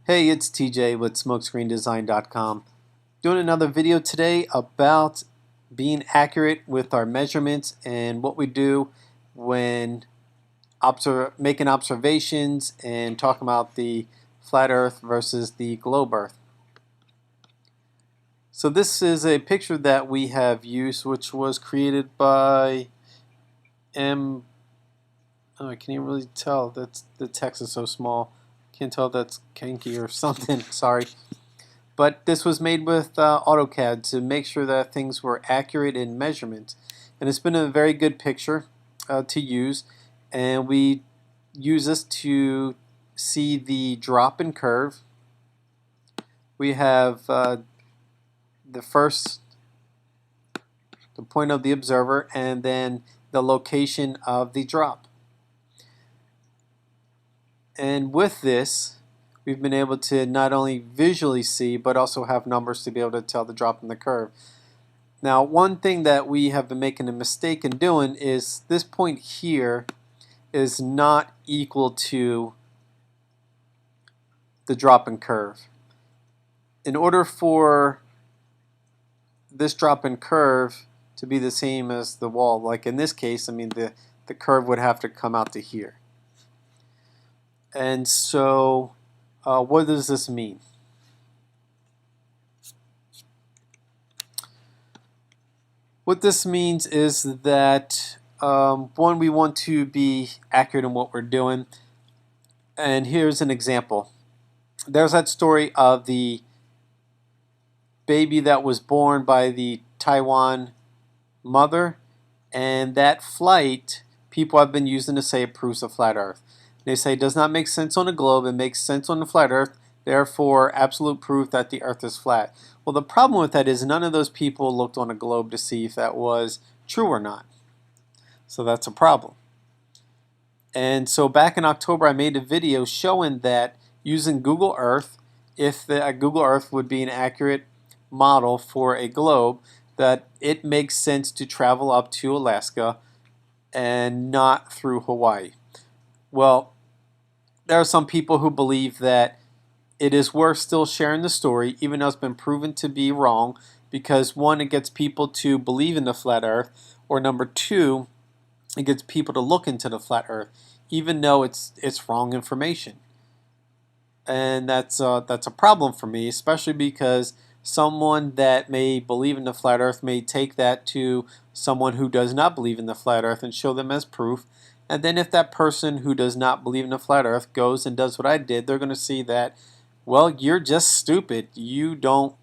Hey, it's TJ with SmokescreenDesign.com. Doing another video today about being accurate with our measurements and what we do when making observations and talking about the flat earth versus the globe earth. So this is a picture that we have used, which was created by I can't even really tell. The text is so small. Can't tell if that's Kenki or something. Sorry. But this was made with AutoCAD to make sure that things were accurate in measurements. And it's been a very good picture to use. And we use this to see the drop in curve. We have the point of the observer, and then the location of the drop. And with this, we've been able to not only visually see, but also have numbers to be able to tell the drop in the curve. Now, one thing that we have been making a mistake in doing is this point here is not equal to the drop in curve. In order for this drop in curve to be the same as the wall, like in this case, I mean the curve would have to come out to here. And so what does this mean? What this means is that one, we want to be accurate in what we're doing. And here's an example. There's that story of the baby that was born by the Taiwan mother, and that flight people have been using to say it proves the flat earth. They say it does not make sense on a globe, it makes sense on the flat earth, therefore absolute proof that the earth is flat. Well, the problem with that is none of those people looked on a globe to see if that was true or not. So that's a problem. And so back in October I made a video showing that using Google Earth, if Google Earth would be an accurate model for a globe, that it makes sense to travel up to Alaska and not through Hawaii. Well, there are some people who believe that it is worth still sharing the story, even though it's been proven to be wrong, because one, it gets people to believe in the flat earth, or number two, it gets people to look into the flat earth, even though it's wrong information. And that's a problem for me, especially because someone that may believe in the flat earth may take that to someone who does not believe in the flat earth and show them as proof. And then if that person who does not believe in the flat earth goes and does what I did, they're going to see that, well, you're just stupid. You don't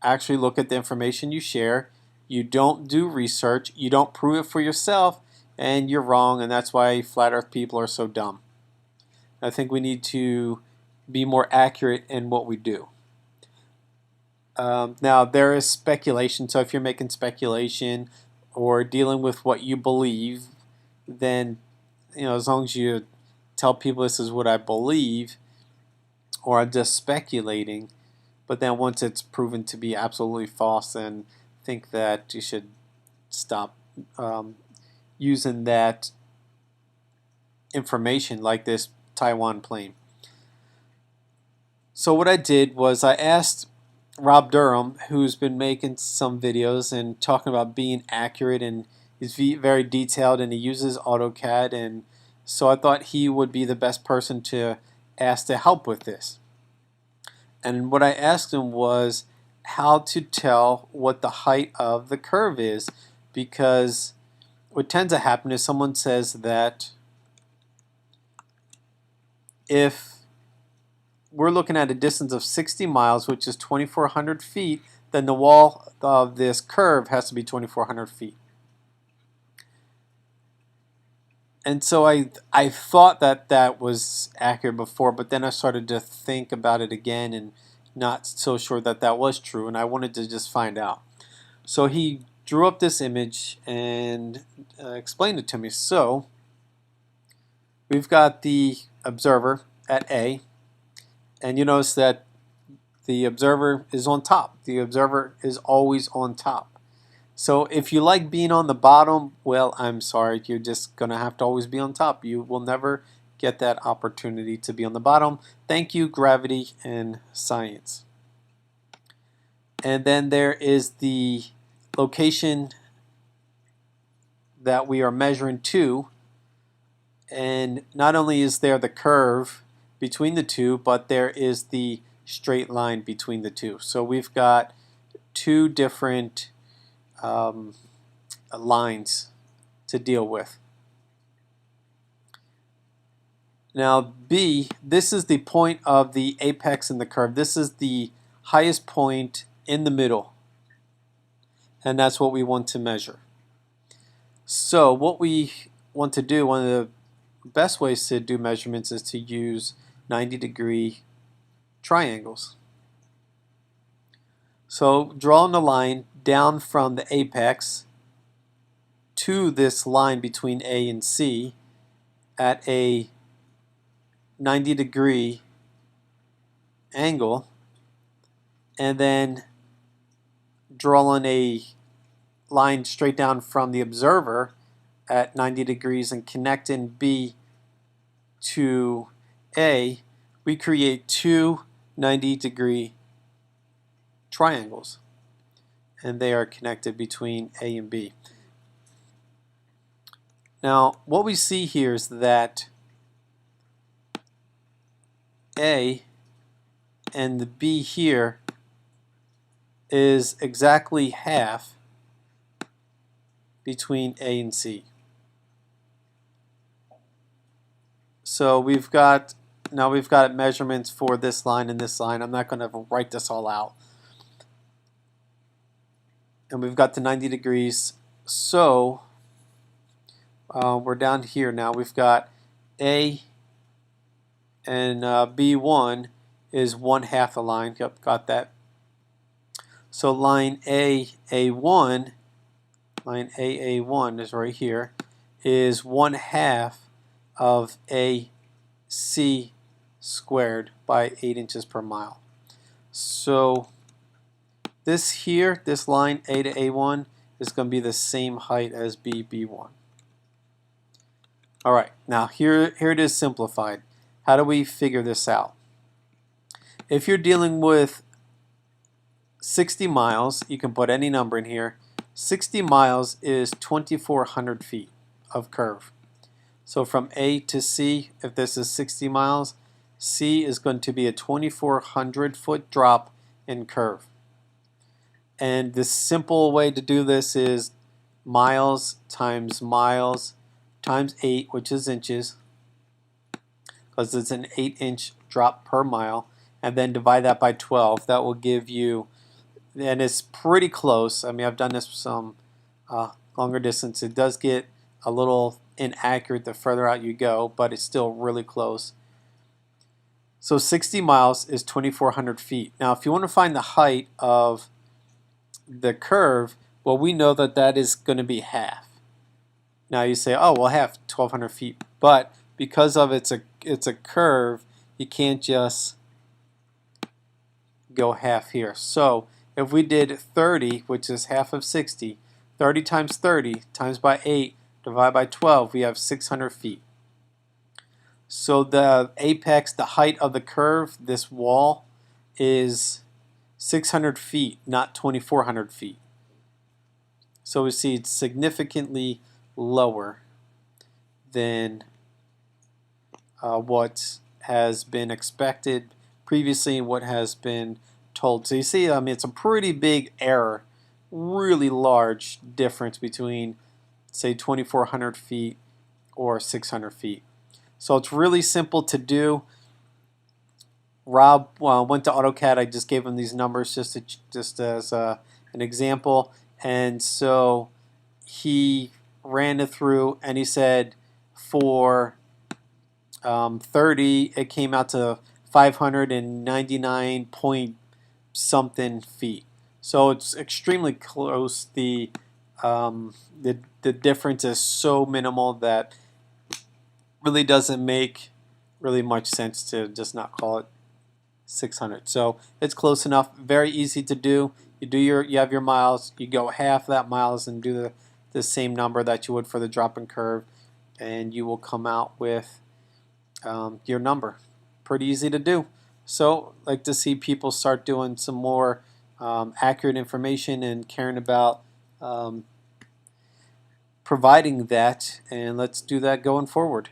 actually look at the information you share. You don't do research. You don't prove it for yourself. And you're wrong. And that's why flat earth people are so dumb. I think we need to be more accurate in what we do. Now, there is speculation. So if you're making speculation or dealing with what you believe, then, as long as you tell people this is what I believe, or I'm just speculating, but then once it's proven to be absolutely false, then think that you should stop using that information, like this Taiwan plane. So what I did was I asked Rob Durham, who's been making some videos and talking about being accurate, and he's very detailed and he uses AutoCAD, and so I thought he would be the best person to ask to help with this. And what I asked him was how to tell what the height of the curve is, because what tends to happen is someone says that if we're looking at a distance of 60 miles, which is 2,400 feet, then the wall of this curve has to be 2,400 feet. And so I thought that was accurate before, but then I started to think about it again and not so sure that was true, and I wanted to just find out. So he drew up this image and explained it to me. So we've got the observer at A, and you notice that the observer is on top. The observer is always on top. So if you like being on the bottom, well, I'm sorry, you're just going to have to always be on top. You will never get that opportunity to be on the bottom. Thank you, gravity and science. And then there is the location that we are measuring to, and not only is there the curve between the two, but there is the straight line between the two. So we've got two different lines to deal with. Now B, this is the point of the apex in the curve. This is the highest point in the middle, and that's what we want to measure. So what we want to do, one of the best ways to do measurements is to use 90-degree triangles. So drawing a line down from the apex to this line between A and C at a 90-degree angle, and then drawing a line straight down from the observer at 90 degrees and connecting B to A, we create two 90-degree triangles, and they are connected between A and B. Now what we see here is that A and the B here is exactly half between A and C. So now we've got measurements for this line and this line. I'm not going to write this all out. And we've got the 90 degrees. So we're down here now. We've got A and B1 is 1/2 the line. Yep, got that. So line AA1, line AA1 is right here, is 1/2 of AC squared by 8 inches per mile. So this here, this line A to A1 is going to be the same height as B1. All right, now here it is simplified. How do we figure this out? If you're dealing with 60 miles, you can put any number in here. 60 miles is 2,400 feet of curve. So from A to C, if this is 60 miles, C is going to be a 2,400 foot drop in curve. And the simple way to do this is miles times 8, which is inches, because it's an 8-inch drop per mile, and then divide that by 12. That will give you, and it's pretty close. I mean, I've done this some longer distance. It does get a little inaccurate the further out you go, but it's still really close. So 60 miles is 2,400 feet. Now, if you want to find the height of the curve, well, we know that that is going to be half. Now you say, oh, well, half, 1,200 feet. But because of it's a curve, you can't just go half here. So if we did 30, which is half of 60, 30 times 30 times by 8 divided by 12, we have 600 feet. So the apex, the height of the curve, this wall, is 600 feet, not 2,400 feet. So we see it's significantly lower than what has been expected previously and what has been told. So you see, I mean, it's a pretty big error, really large difference between, say, 2,400 feet or 600 feet. So it's really simple to do. Rob went to AutoCAD. I just gave him these numbers just as an example, and so he ran it through, and he said for 30, it came out to 599 point something feet. So it's extremely close. The difference is so minimal that really doesn't make really much sense to just not call it 600. So it's close enough, very easy to do. You have your miles, you go half that miles and do the same number that you would for the drop in curve, and you will come out with your number. Pretty easy to do. So I'd like to see people start doing some more accurate information and caring about providing that, and let's do that going forward.